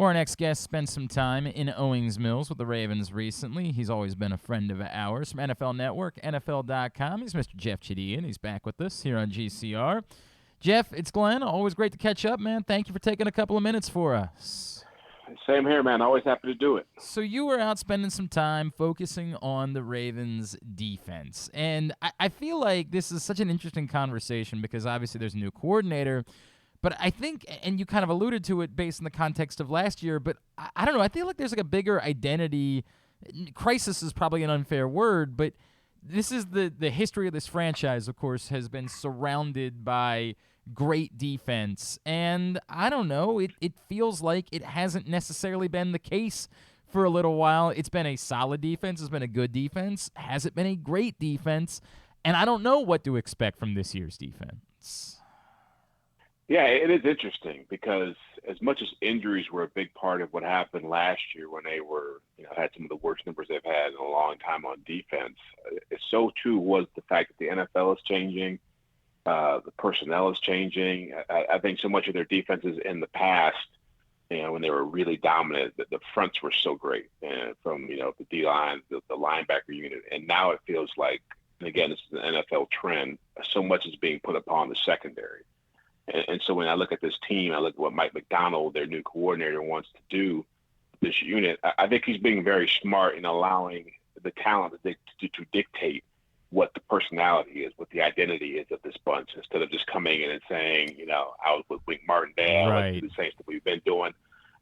Well, our next guest spent some time in Owings Mills with the Ravens recently. He's always been a friend of ours from NFL Network, NFL.com. He's Mr. Jeffri Chadiha, and he's back with us here on GCR. Jeff, it's Glenn. Always great to catch up, man. Thank you for taking a couple of minutes for us. Same here, man. Always happy to do it. So you were out spending some time focusing on the Ravens' defense. And I feel like this is such an interesting conversation because obviously there's a new coordinator. But I think, and you kind of alluded to it based in the context of last year, but I don't know. I feel like there's like a bigger identity. Crisis is probably an unfair word, but this is the history of this franchise, of course, has been surrounded by great defense. And I don't know, it feels like it hasn't necessarily been the case for a little while. It's been a solid defense. It's been a good defense. Has it been a great defense? And I don't know what to expect from this year's defense. Yeah, it is interesting because as much as injuries were a big part of what happened last year when they were, had some of the worst numbers they've had in a long time on defense, so too was the fact that the NFL is changing, the personnel is changing. I think so much of their defenses in the past, when they were really dominant, the fronts were so great, and from the D-line, the linebacker unit, and now it feels like, and again, this is an NFL trend, so much is being put upon the secondary. And so when I look at this team, I look at what Mike McDonald, their new coordinator, wants to do with this unit. I think he's being very smart in allowing the talent to dictate what the personality is, what the identity is of this bunch, instead of just coming in and saying, I was with Wink Martindale, right, and the same stuff we've been doing.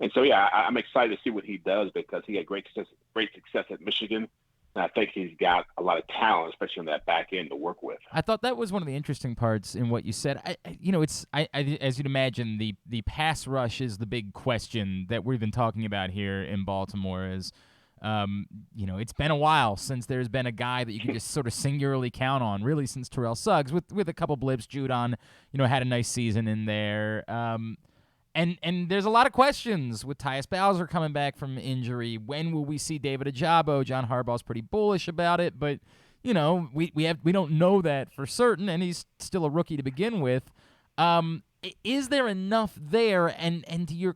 And so, yeah, I'm excited to see what he does because he had great success at Michigan. And I think he's got a lot of talent, especially on that back end, to work with. I thought that was one of the interesting parts in what you said. As you'd imagine, the pass rush is the big question that we've been talking about here in Baltimore. It's been a while since there's been a guy that you can just sort of singularly count on, really since Terrell Suggs, with a couple blips. Judon, had a nice season in there. And there's a lot of questions with Tyus Bowser coming back from injury. When will we see David Ojabo? John Harbaugh's pretty bullish about it, but we don't know that for certain, and he's still a rookie to begin with. Is there enough there? And to your,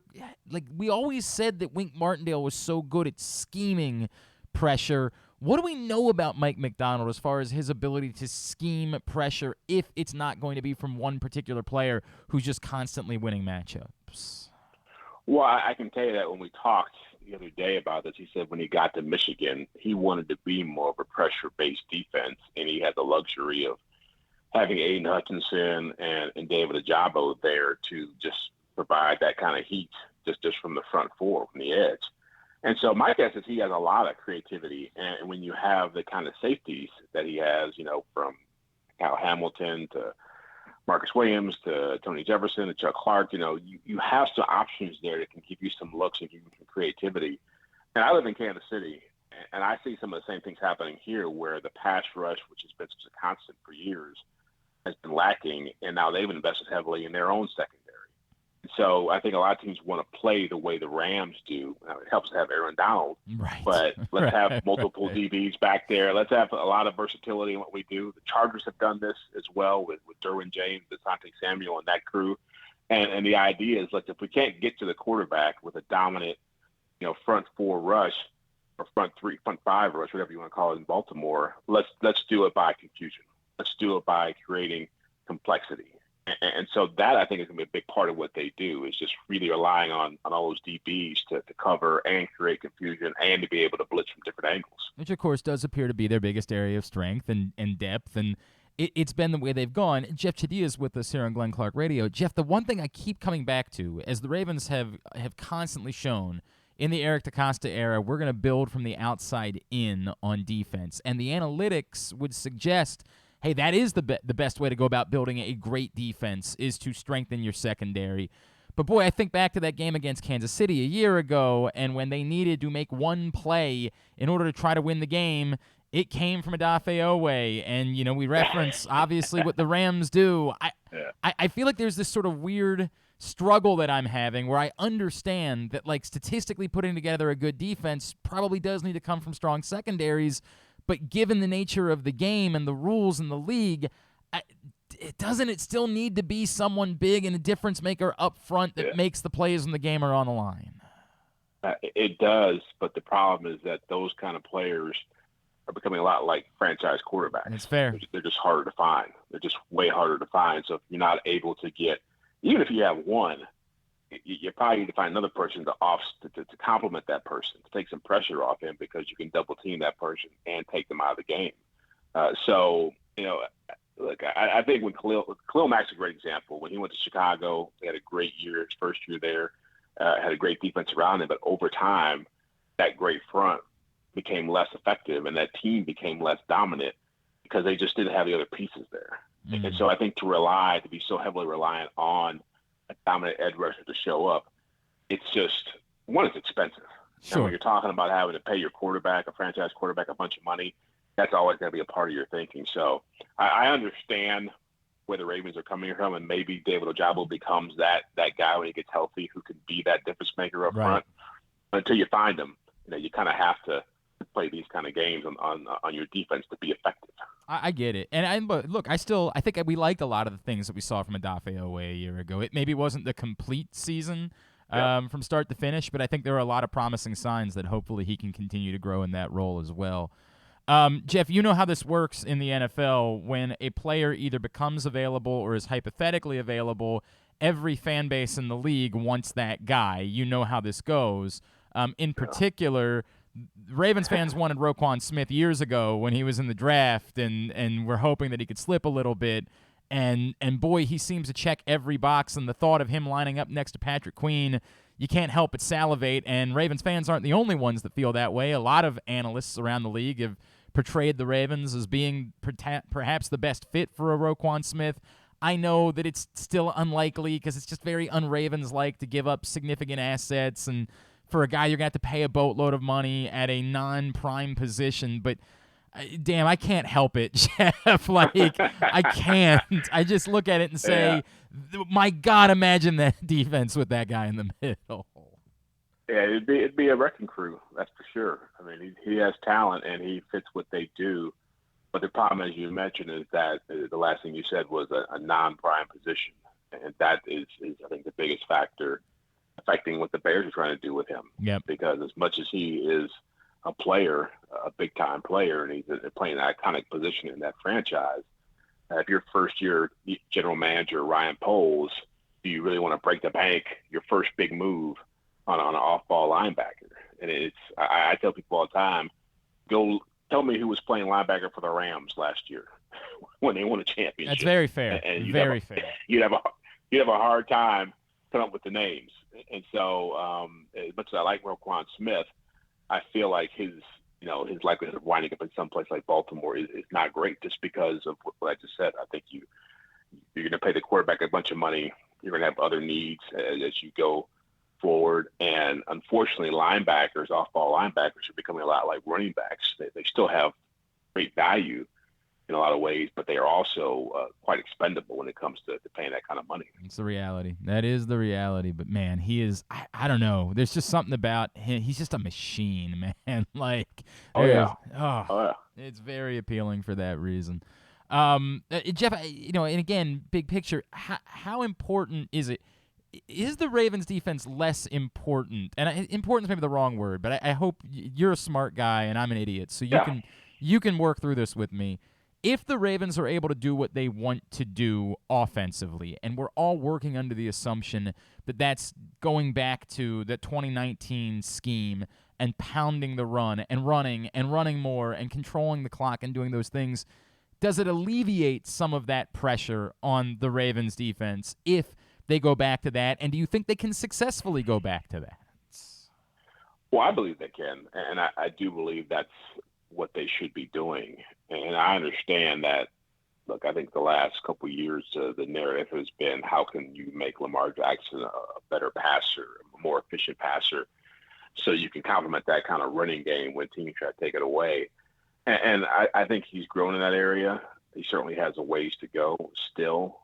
we always said that Wink Martindale was so good at scheming pressure. What do we know about Mike McDonald as far as his ability to scheme pressure if it's not going to be from one particular player who's just constantly winning matchups? Well, I can tell you that when we talked the other day about this, he said when he got to Michigan, he wanted to be more of a pressure-based defense, and he had the luxury of having Aiden Hutchinson and David Ojabo there to just provide that kind of heat just from the front four, from the edge. And so my guess is he has a lot of creativity. And when you have the kind of safeties that he has, from Kyle Hamilton to Marcus Williams to Tony Jefferson to Chuck Clark, you have some options there that can give you some looks and give you some creativity. And I live in Kansas City, and I see some of the same things happening here where the pass rush, which has been such a constant for years, has been lacking. And now they've invested heavily in their own secondary. So I think a lot of teams want to play the way the Rams do. Now, it helps to have Aaron Donald, right, but let's have multiple DBs back there. Let's have a lot of versatility in what we do. The Chargers have done this as well with Derwin James, Asante Samuel, and that crew. And the idea is, if we can't get to the quarterback with a dominant, front four rush or front five rush, whatever you want to call it in Baltimore, let's do it by confusion. Let's do it by creating complexity. And so that, I think, is going to be a big part of what they do, is just really relying on all those DBs to cover and create confusion and to be able to blitz from different angles. Which, of course, does appear to be their biggest area of strength and depth, and it's been the way they've gone. Jeffri Chadiha is with us here on Glenn Clark Radio. Jeff, the one thing I keep coming back to, as the Ravens have constantly shown in the Eric DeCosta era, we're going to build from the outside in on defense. And the analytics would suggest, hey, that is the best way to go about building a great defense, is to strengthen your secondary. But, boy, I think back to that game against Kansas City a year ago, and when they needed to make one play in order to try to win the game, it came from Odafe Oweh. And, we reference, obviously, what the Rams do. I feel like there's this sort of weird struggle that I'm having where I understand that, statistically putting together a good defense probably does need to come from strong secondaries. But given the nature of the game and the rules in the league, doesn't it still need to be someone big and a difference maker up front that makes the plays in the game are on the line? It does, but the problem is that those kind of players are becoming a lot like franchise quarterbacks. It's fair. They're just harder to find. They're just way harder to find. So if you're not able to get, even if you have one, you probably need to find another person to complement that person, to take some pressure off him, because you can double team that person and take them out of the game. So, look, I think when Khalil Mack's a great example. When he went to Chicago, he had a great year, his first year there, had a great defense around him. But over time, that great front became less effective and that team became less dominant because they just didn't have the other pieces there. Mm-hmm. And so I think to be so heavily reliant on a dominant edge rusher to show up, it's just, one, it's expensive. Sure. And when you're talking about having to pay your quarterback, a franchise quarterback, a bunch of money, that's always going to be a part of your thinking. So I understand where the Ravens are coming from, and maybe David Ojabo becomes that guy when he gets healthy who can be that difference maker up front. But until you find him, you kind of have to play these kind of games on your defense to be effective. I get it. But look, I think we liked a lot of the things that we saw from Odafe Owe a year ago. It maybe wasn't the complete season from start to finish, but I think there are a lot of promising signs that hopefully he can continue to grow in that role as well. Jeff, you know how this works in the NFL. When a player either becomes available or is hypothetically available, every fan base in the league wants that guy. You know how this goes. In particular, Ravens fans wanted Roquan Smith years ago when he was in the draft, and were hoping that he could slip a little bit. And boy, he seems to check every box, and the thought of him lining up next to Patrick Queen, you can't help but salivate. And Ravens fans aren't the only ones that feel that way. A lot of analysts around the league have portrayed the Ravens as being perhaps the best fit for a Roquan Smith. I know that it's still unlikely because it's just very un-Ravens-like to give up significant assets and for a guy you're going to have to pay a boatload of money at a non-prime position. But damn, I can't help it, Jeff. I can't. I just look at it and say, my God, imagine that defense with that guy in the middle. Yeah, it'd be a wrecking crew, that's for sure. I mean, he has talent and he fits what they do. But the problem, as you mentioned, is that the last thing you said was a non-prime position. And that is, I think, the biggest factor affecting what the Bears are trying to do with him. Yep. Because as much as he is a player, a big-time player, and he's playing an iconic position in that franchise, if you're first-year general manager Ryan Poles, do you really want to break the bank, your first big move, on an off-ball linebacker? And I tell people all the time, go tell me who was playing linebacker for the Rams last year when they won a championship. That's very fair. And very fair. You'd have a hard time coming up with the names. And so, as much as I like Roquan Smith, I feel like his likelihood of winding up in some place like Baltimore is not great, just because of what I just said. I think you're going to pay the quarterback a bunch of money. You're going to have other needs as you go forward. And unfortunately, linebackers, off-ball linebackers, are becoming a lot like running backs. They still have great value in a lot of ways, but they are also quite expendable when it comes to paying that kind of money. It's the reality. That is the reality. But, man, he is – I don't know. There's just something about him. He's just a machine, man. It's very appealing for that reason. Jeff, and again, big picture, how important is it? Is the Ravens defense less important? And important is maybe the wrong word, but I hope you're a smart guy and I'm an idiot, so you can work through this with me. If the Ravens are able to do what they want to do offensively, and we're all working under the assumption that that's going back to the 2019 scheme and pounding the run and running more and controlling the clock and doing those things, does it alleviate some of that pressure on the Ravens defense if they go back to that? And do you think they can successfully go back to that? Well, I believe they can, and I do believe that's what they should be doing. And I understand that, look, I think the last couple of years, the narrative has been, how can you make Lamar Jackson a better passer, a more efficient passer, so you can complement that kind of running game when teams try to take it away. And I think he's grown in that area. He certainly has a ways to go still.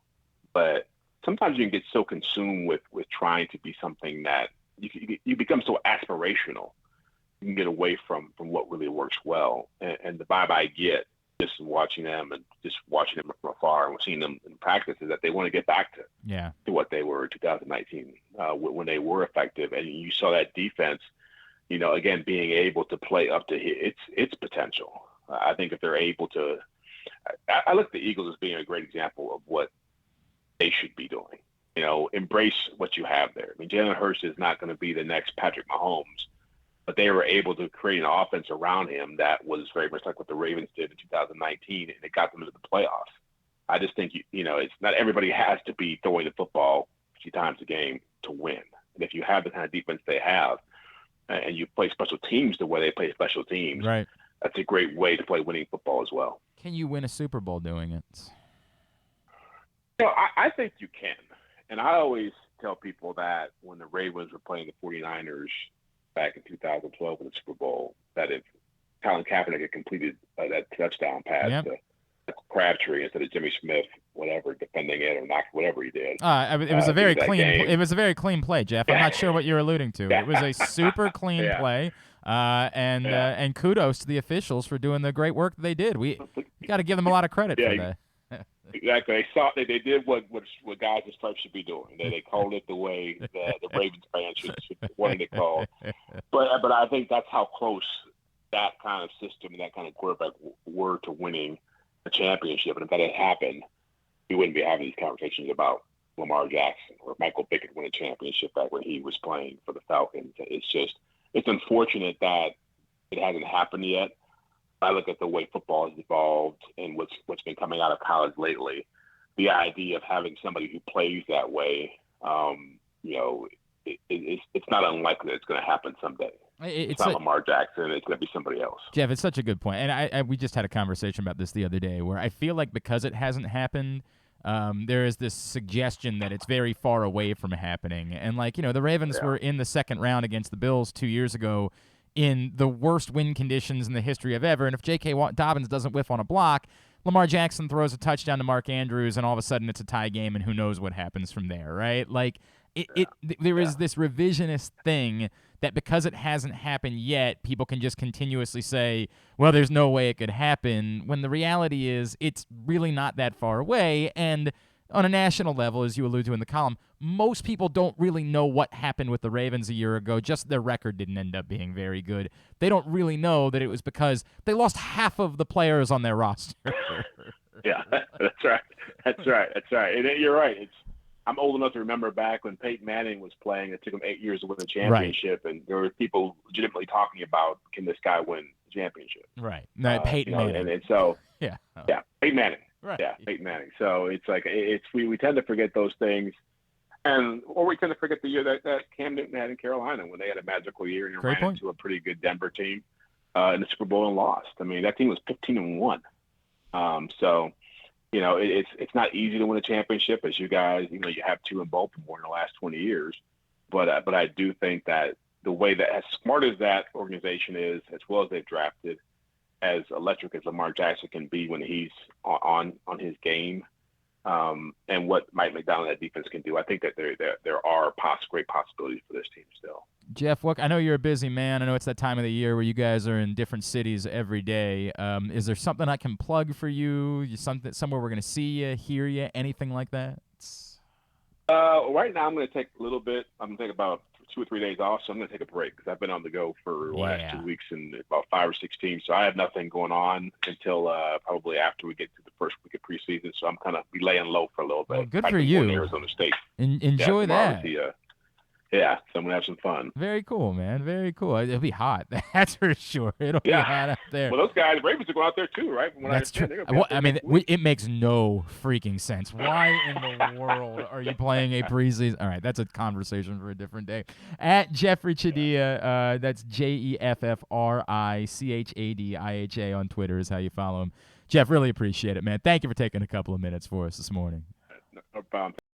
But sometimes you can get so consumed with trying to be something that you become so aspirational. You can get away from what really works well. And the vibe I get just watching them from afar and seeing them in practice is that they want to get back to what they were in 2019 when they were effective. And you saw that defense again, being able to play up to its potential. I think if they're able to, I look at the Eagles as being a great example of what they should be doing. Embrace what you have there. I mean, Jalen Hurts is not going to be the next Patrick Mahomes, but they were able to create an offense around him that was very much like what the Ravens did in 2019, and it got them into the playoffs. I just think, it's not everybody has to be throwing the football 50 times a game to win. And if you have the kind of defense they have, and you play special teams the way they play special teams, right, that's a great way to play winning football as well. Can you win a Super Bowl doing it? I think you can. And I always tell people that when the Ravens were playing the 49ers back in 2012 in the Super Bowl, that if Colin Kaepernick had completed that touchdown pass to Crabtree instead of Jimmy Smith, whatever, defending it or not, whatever he did. It was a very clean. It was a very clean play, Jeff. I'm not sure what you're alluding to. It was a super clean play, and kudos to the officials for doing the great work that they did. We got to give them a lot of credit for that. Exactly. They did what guys in stripes should be doing. They called it the way the Ravens fans should wanted it called. But I think that's how close that kind of system and that kind of quarterback were to winning a championship. And if that had happened, we wouldn't be having these conversations about Lamar Jackson or Michael Vick win a championship back when he was playing for the Falcons. It's unfortunate that it hasn't happened yet. I look at the way football has evolved and what's been coming out of college lately. The idea of having somebody who plays that way, it's not unlikely that it's going to happen someday. It's not Lamar Jackson. It's going to be somebody else. Jeff, it's such a good point. And we just had a conversation about this the other day where I feel like because it hasn't happened, there is this suggestion that it's very far away from happening. And, the Ravens were in the second round against the Bills 2 years ago in the worst win conditions in the history of ever. And if J.K. Dobbins doesn't whiff on a block, Lamar Jackson throws a touchdown to Mark Andrews, and all of a sudden it's a tie game, and who knows what happens from there, right? There is this revisionist thing that because it hasn't happened yet, people can just continuously say, well, there's no way it could happen, when the reality is it's really not that far away. And on a national level, as you allude to in the column, most people don't really know what happened with the Ravens a year ago. Just their record didn't end up being very good. They don't really know that it was because they lost half of the players on their roster. Yeah, that's right. And you're right. I'm old enough to remember back when Peyton Manning was playing. It took him 8 years to win the championship, and there were people legitimately talking about, can this guy win the championship? Right. No, Peyton Manning. And so Peyton Manning. Right. Yeah, Peyton Manning. So it's like we tend to forget those things, or we tend to forget the year that Cam Newton had in Carolina when they had a magical year and ran into a pretty good Denver team in the Super Bowl and lost. I mean, that team was 15-1. So it's not easy to win a championship, as you guys, you have two in Baltimore in the last 20 years. But I do think that the way that, as smart as that organization is, as well as they've drafted, as electric as Lamar Jackson can be when he's on his game, and what Mike McDonald, that defense, can do, I think that there are great possibilities for this team still. Jeff, look, I know you're a busy man. I know it's that time of the year where you guys are in different cities every day. Is there something I can plug for you? Somewhere we're going to see you, hear you, anything like that? Right now I'm going to take a little bit. I'm going to take about 2 or 3 days off, so I'm going to take a break because I've been on the go for the last 2 weeks and about 5 or 6 teams. So I have nothing going on until probably after we get to the first week of preseason. So I'm kind of be laying low for a little bit. Well, good for you. Arizona State. Enjoy that. So I'm going to have some fun. Very cool, man. Very cool. It'll be hot. That's for sure. It'll be hot out there. Well, those guys, the Ravens are going out there too, right? That's true. It makes no freaking sense. Why in the world are you playing a preseason? All right, that's a conversation for a different day. At Jeffri Chadiha, that's JeffriChadiha on Twitter is how you follow him. Jeff, really appreciate it, man. Thank you for taking a couple of minutes for us this morning. No problem.